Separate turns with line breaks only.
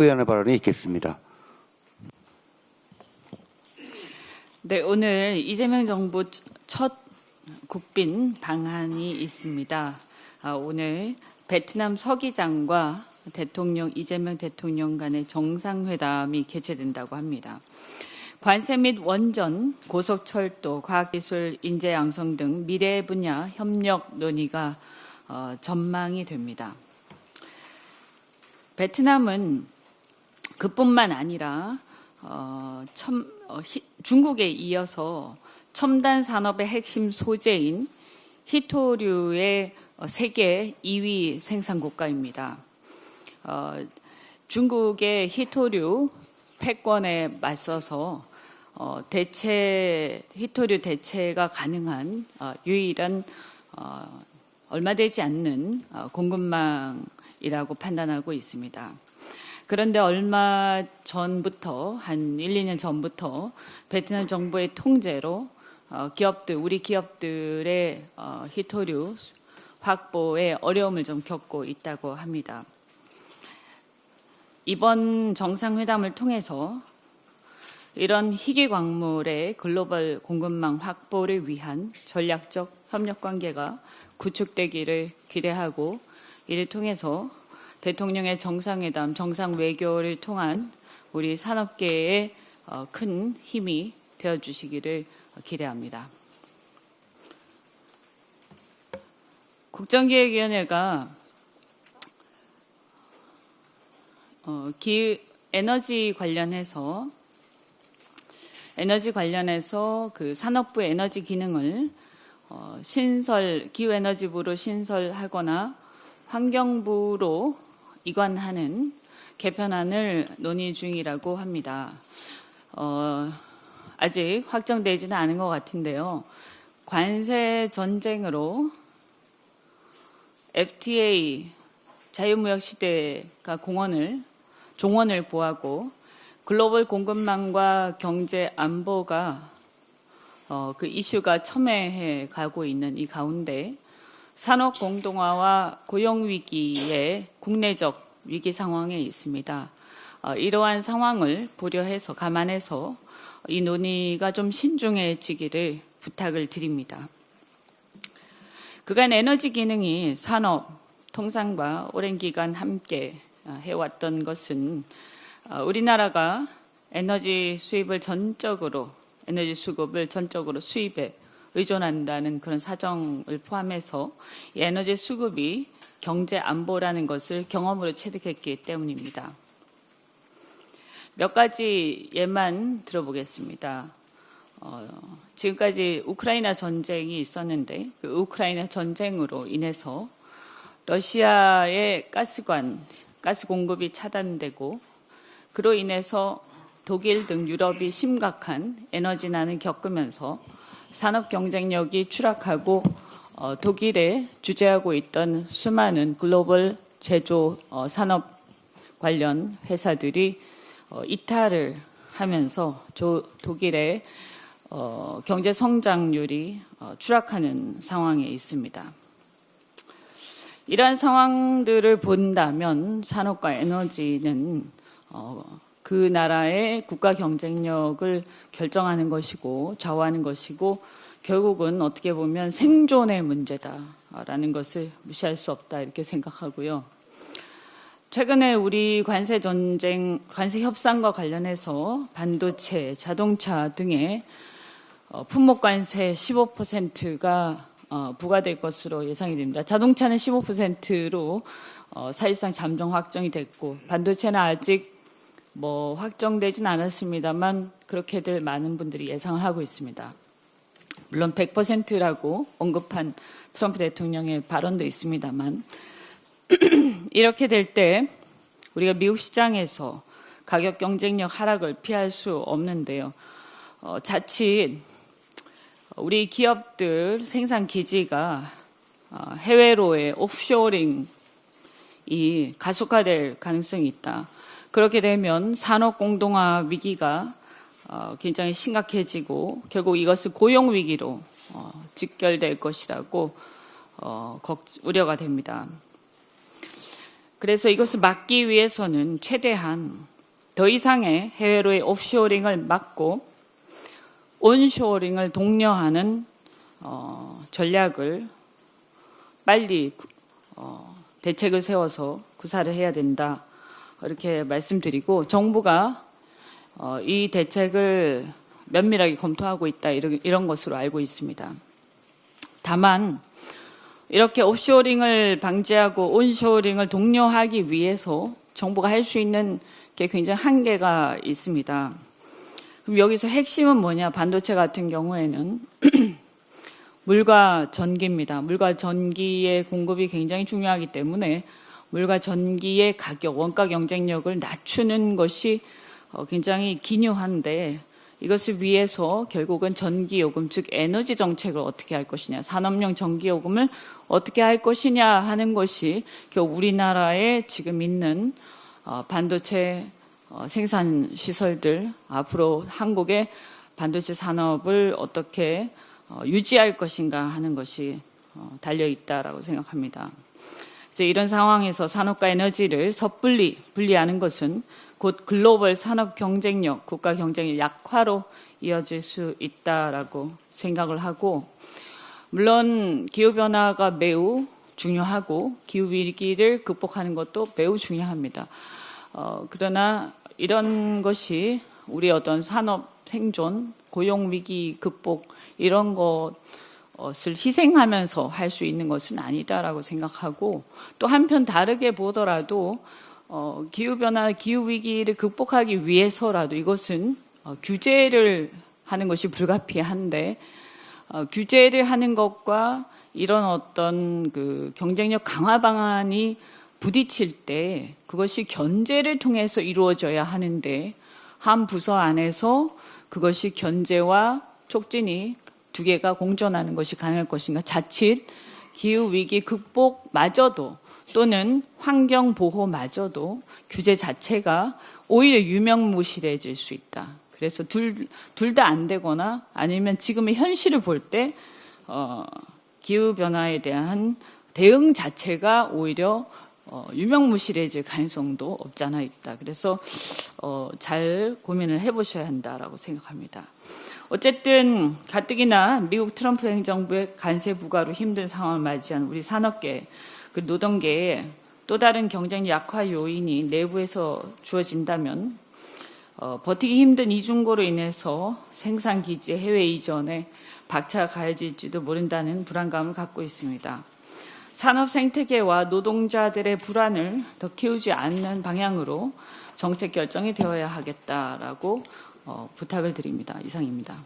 의원의 발언이 있겠습니다.
네, 오늘 이재명 정부 첫 국빈 방한이 있습니다. 오늘 베트남 서기장과 이재명 대통령 간의 정상회담이 개최된다고 합니다. 관세 및 원전, 고속철도, 과학기술, 인재 양성 등 미래 분야 협력 논의가 전망이 됩니다. 베트남은 그뿐만 아니라 중국에 이어서 첨단 산업의 핵심 소재인 희토류의 세계 2위 생산 국가입니다. 중국의 희토류 패권에 맞서서 희토류 대체가 가능한 유일한 얼마 되지 않는 공급망이라고 판단하고 있습니다. 그런데 얼마 전부터, 한 1, 2년 전부터 베트남 정부의 통제로 우리 기업들의 희토류 확보에 어려움을 좀 겪고 있다고 합니다. 이번 정상회담을 통해서 이런 희귀 광물의 글로벌 공급망 확보를 위한 전략적 협력 관계가 구축되기를 기대하고, 이를 통해서 대통령의 정상회담, 정상 외교를 통한 우리 산업계에 큰 힘이 되어주시기를 기대합니다. 국정기획위원회가 에너지 관련해서 그 산업부 에너지 기능을 기후에너지부로 신설하거나 환경부로 이관하는 개편안을 논의 중이라고 합니다. 아직 확정되지는 않은 것 같은데요. 관세 전쟁으로 FTA 자유무역 시대가 종언을 보하고 글로벌 공급망과 경제 안보가 그 이슈가 첨예해 가고 있는 이 가운데 산업 공동화와 고용 위기의 국내적 위기 상황에 있습니다. 이러한 상황을 감안해서 이 논의가 좀 신중해지기를 부탁을 드립니다. 그간 에너지 기능이 산업, 통상과 오랜 기간 함께 해왔던 것은 우리나라가 에너지 수급을 전적으로 수입에 의존한다는 그런 사정을 포함해서 이 에너지 수급이 경제 안보라는 것을 경험으로 체득했기 때문입니다. 몇 가지 예만 들어보겠습니다. 지금까지 우크라이나 전쟁이 있었는데 그 우크라이나 전쟁으로 인해서 러시아의 가스 공급이 차단되고, 그로 인해서 독일 등 유럽이 심각한 에너지난을 겪으면서 산업 경쟁력이 추락하고 독일에 주재하고 있던 수많은 글로벌 제조 산업 관련 회사들이 이탈을 하면서 독일의 경제 성장률이 추락하는 상황에 있습니다. 이러한 상황들을 본다면 산업과 에너지는 그 나라의 국가 경쟁력을 결정하는 것이고 좌우하는 것이고, 결국은 어떻게 보면 생존의 문제다라는 것을 무시할 수 없다, 이렇게 생각하고요. 최근에 우리 관세 협상과 관련해서 반도체, 자동차 등의 품목 관세 15%가 부과될 것으로 예상이 됩니다. 자동차는 15%로 사실상 잠정 확정이 됐고, 반도체는 아직 확정되진 않았습니다만 그렇게들 많은 분들이 예상을 하고 있습니다. 물론 100%라고 언급한 트럼프 대통령의 발언도 있습니다만 이렇게 될 때 우리가 미국 시장에서 가격 경쟁력 하락을 피할 수 없는데요. 자칫 우리 기업들 생산 기지가 해외로의 오프쇼링이 가속화될 가능성이 있다. 그렇게 되면 산업 공동화 위기가 굉장히 심각해지고 결국 이것은 고용 위기로 직결될 것이라고 우려가 됩니다. 그래서 이것을 막기 위해서는 최대한 더 이상의 해외로의 오프쇼어링을 막고 온쇼어링을 독려하는 전략을 빨리 대책을 세워서 구사를 해야 된다. 이렇게 말씀드리고 정부가 이 대책을 면밀하게 검토하고 있다. 이런 것으로 알고 있습니다. 다만 이렇게 오프쇼어링을 방지하고 온쇼어링을 독려하기 위해서 정부가 할 수 있는 게 굉장히 한계가 있습니다. 그럼 여기서 핵심은 뭐냐? 반도체 같은 경우에는 물과 전기입니다. 물과 전기의 공급이 굉장히 중요하기 때문에 물과 전기의 가격, 원가 경쟁력을 낮추는 것이 굉장히 기묘한데 이것을 위해서 결국은 전기요금, 즉 에너지 정책을 어떻게 할 것이냐, 산업용 전기요금을 어떻게 할 것이냐 하는 것이 결국 우리나라에 지금 있는 반도체 생산 시설들, 앞으로 한국의 반도체 산업을 어떻게 유지할 것인가 하는 것이 달려 있다라고 생각합니다. 그래서 이런 상황에서 산업과 에너지를 섣불리 분리하는 것은 곧 글로벌 산업 경쟁력, 국가 경쟁력 약화로 이어질 수 있다라고 생각을 하고, 물론 기후변화가 매우 중요하고 기후위기를 극복하는 것도 매우 중요합니다. 그러나 이런 것이 우리 어떤 산업 생존, 고용위기 극복 이런 것을 희생하면서 할 수 있는 것은 아니다라고 생각하고, 또 한편 다르게 보더라도 기후변화, 기후위기를 극복하기 위해서라도 이것은 규제를 하는 것이 불가피한데 규제를 하는 것과 이런 어떤 그 경쟁력 강화 방안이 부딪힐 때 그것이 견제를 통해서 이루어져야 하는데 한 부서 안에서 그것이 견제와 촉진이 두 개가 공존하는 것이 가능할 것인가. 자칫 기후위기 극복마저도 또는 환경보호마저도 규제 자체가 오히려 유명무실해질 수 있다. 그래서 둘 다 안 되거나 아니면 지금의 현실을 볼 때 기후변화에 대한 대응 자체가 오히려 유명무실해질 가능성도 없지 않아 있다. 그래서 잘 고민을 해보셔야 한다라고 생각합니다. 어쨌든 가뜩이나 미국 트럼프 행정부의 관세 부과로 힘든 상황을 맞이한 우리 산업계, 그 노동계에 또 다른 경쟁 약화 요인이 내부에서 주어진다면 버티기 힘든 이중고로 인해서 생산 기지 해외 이전에 박차가 가해질지도 모른다는 불안감을 갖고 있습니다. 산업 생태계와 노동자들의 불안을 더 키우지 않는 방향으로 정책 결정이 되어야 하겠다라고 부탁을 드립니다. 이상입니다.